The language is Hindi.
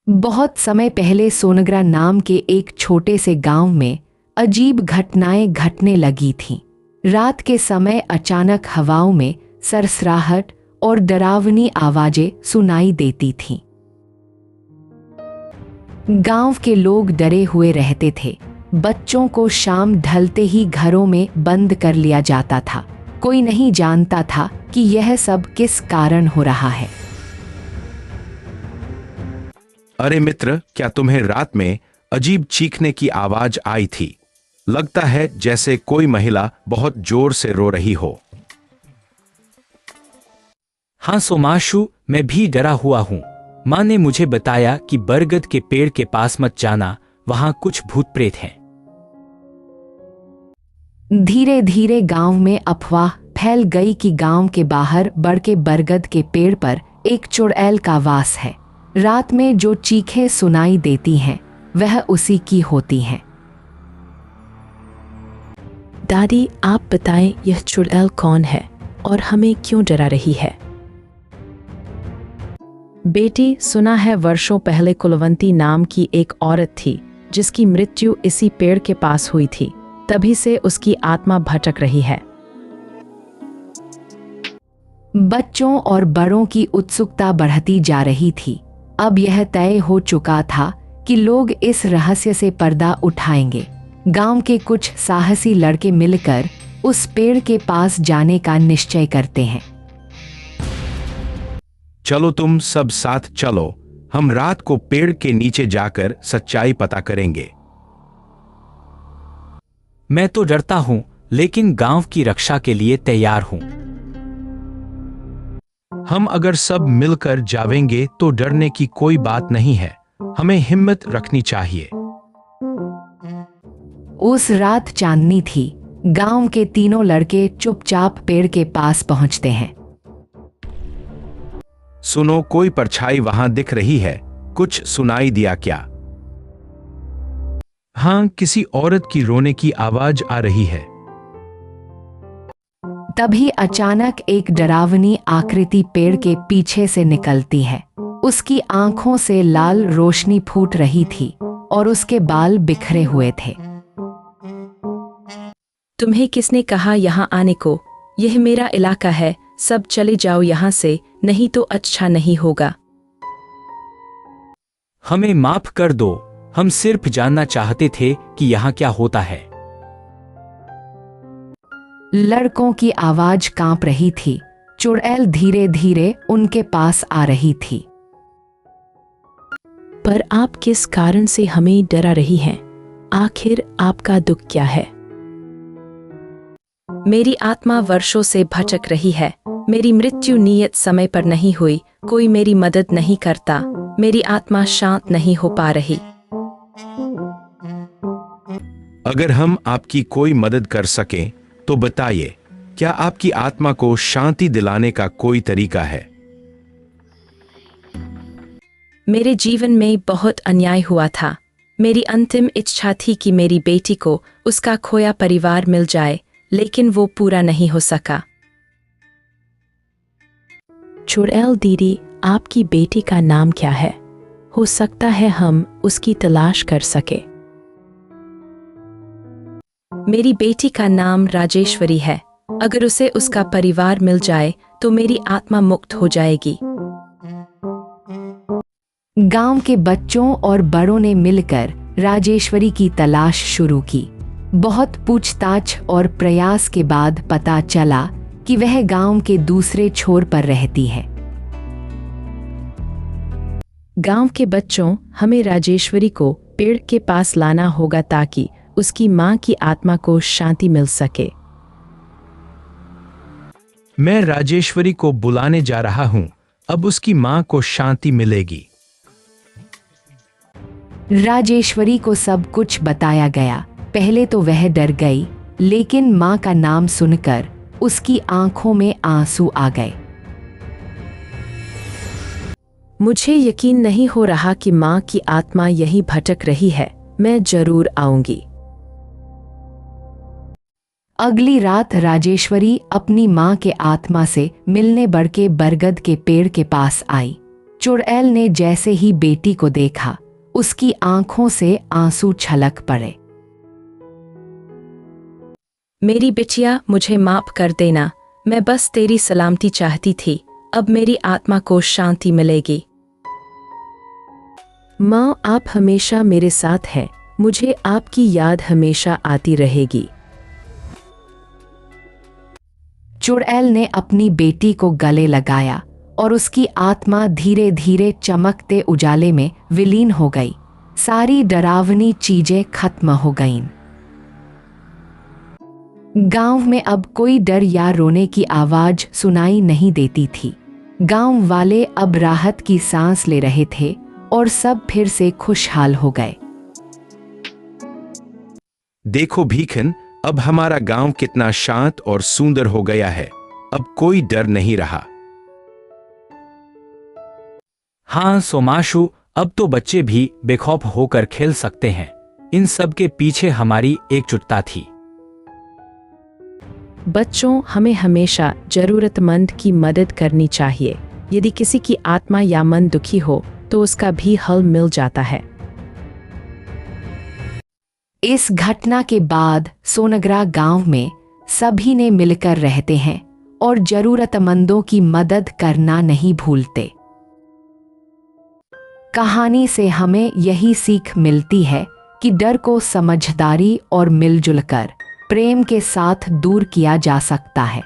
बहुत समय पहले सोनगरा नाम के एक छोटे से गांव में अजीब घटनाएं घटने लगी थीं। रात के समय अचानक हवाओं में सरसराहट और डरावनी आवाजें सुनाई देती थीं। गांव के लोग डरे हुए रहते थे। बच्चों को शाम ढलते ही घरों में बंद कर लिया जाता था। कोई नहीं जानता था कि यह सब किस कारण हो रहा है। अरे मित्र, क्या तुम्हें रात में अजीब चीखने की आवाज आई थी? लगता है जैसे कोई महिला बहुत जोर से रो रही हो। हाँ सोमाशु, मैं भी डरा हुआ हूँ। माँ ने मुझे बताया कि बरगद के पेड़ के पास मत जाना, वहां कुछ भूत प्रेत हैं। धीरे धीरे गांव में अफवाह फैल गई कि गांव के बाहर बड़के बरगद के पेड़ पर एक चुड़ैल का वास है। रात में जो चीखें सुनाई देती हैं वह उसी की होती हैं। दादी, आप बताएं यह चुड़ैल कौन है और हमें क्यों डरा रही है? बेटी, सुना है वर्षों पहले कुलवंती नाम की एक औरत थी जिसकी मृत्यु इसी पेड़ के पास हुई थी। तभी से उसकी आत्मा भटक रही है। बच्चों और बड़ों की उत्सुकता बढ़ती जा रही थी। अब यह तय हो चुका था कि लोग इस रहस्य से पर्दा उठाएंगे। गांव के कुछ साहसी लड़के मिलकर उस पेड़ के पास जाने का निश्चय करते हैं। चलो तुम सब साथ चलो, हम रात को पेड़ के नीचे जाकर सच्चाई पता करेंगे। मैं तो डरता हूँ, लेकिन गांव की रक्षा के लिए तैयार हूँ। हम अगर सब मिलकर जावेंगे तो डरने की कोई बात नहीं है। हमें हिम्मत रखनी चाहिए। उस रात चांदनी थी। गांव के तीनों लड़के चुपचाप पेड़ के पास पहुंचते हैं। सुनो, कोई परछाई वहां दिख रही है? कुछ सुनाई दिया क्या? हाँ, किसी औरत की रोने की आवाज आ रही है। तभी अचानक एक डरावनी आकृति पेड़ के पीछे से निकलती है। उसकी आंखों से लाल रोशनी फूट रही थी और उसके बाल बिखरे हुए थे। तुम्हें किसने कहा यहाँ आने को? यह मेरा इलाका है, सब चले जाओ यहाँ से, नहीं तो अच्छा नहीं होगा। हमें माफ कर दो, हम सिर्फ जानना चाहते थे कि यहाँ क्या होता है। लड़कों की आवाज कांप रही थी। चुड़ैल धीरे धीरे उनके पास आ रही थी। पर आप किस कारण से हमें डरा रही हैं? आखिर आपका दुख क्या है? मेरी आत्मा वर्षों से भटक रही है। मेरी मृत्यु नियत समय पर नहीं हुई। कोई मेरी मदद नहीं करता। मेरी आत्मा शांत नहीं हो पा रही। अगर हम आपकी कोई मदद कर सकें तो बताइए, क्या आपकी आत्मा को शांति दिलाने का कोई तरीका है? मेरे जीवन में बहुत अन्याय हुआ था। मेरी अंतिम इच्छा थी कि मेरी बेटी को उसका खोया परिवार मिल जाए, लेकिन वो पूरा नहीं हो सका। चुड़ैल दीदी, आपकी बेटी का नाम क्या है? हो सकता है हम उसकी तलाश कर सके। मेरी बेटी का नाम राजेश्वरी है। अगर उसे उसका परिवार मिल जाए तो मेरी आत्मा मुक्त हो जाएगी। गांव के बच्चों और बड़ों ने मिलकर राजेश्वरी की तलाश शुरू की। बहुत पूछताछ और प्रयास के बाद पता चला कि वह गांव के दूसरे छोर पर रहती है। गांव के बच्चों, हमें राजेश्वरी को पेड़ के पास लाना होगा ताकि उसकी मां की आत्मा को शांति मिल सके। मैं राजेश्वरी को बुलाने जा रहा हूं। अब उसकी मां को शांति मिलेगी। राजेश्वरी को सब कुछ बताया गया। पहले तो वह डर गई, लेकिन मां का नाम सुनकर उसकी आंखों में आंसू आ गए। मुझे यकीन नहीं हो रहा कि मां की आत्मा यहीं भटक रही है। मैं जरूर आऊंगी। अगली रात राजेश्वरी अपनी मां के आत्मा से मिलने बड़के बरगद के पेड़ के पास आई। चुड़ैल ने जैसे ही बेटी को देखा, उसकी आंखों से आंसू छलक पड़े। मेरी बिटिया, मुझे माफ कर देना। मैं बस तेरी सलामती चाहती थी। अब मेरी आत्मा को शांति मिलेगी। माँ, आप हमेशा मेरे साथ हैं। मुझे आपकी याद हमेशा आती रहेगी। चुड़ैल ने अपनी बेटी को गले लगाया और उसकी आत्मा धीरे धीरे चमकते उजाले में विलीन हो गई। सारी डरावनी चीजें खत्म हो गईं। गांव में अब कोई डर या रोने की आवाज सुनाई नहीं देती थी। गांव वाले अब राहत की सांस ले रहे थे और सब फिर से खुशहाल हो गए। देखो भीखन, अब हमारा गांव कितना शांत और सुंदर हो गया है। अब कोई डर नहीं रहा। हाँ सोमाशु, अब तो बच्चे भी बेखौफ होकर खेल सकते हैं। इन सब के पीछे हमारी एकजुटता थी। बच्चों, हमें हमेशा जरूरतमंद की मदद करनी चाहिए। यदि किसी की आत्मा या मन दुखी हो तो उसका भी हल मिल जाता है। इस घटना के बाद सोनगरा गांव में सभी ने मिलकर रहते हैं और जरूरतमंदों की मदद करना नहीं भूलते। कहानी से हमें यही सीख मिलती है कि डर को समझदारी और मिलजुल कर प्रेम के साथ दूर किया जा सकता है।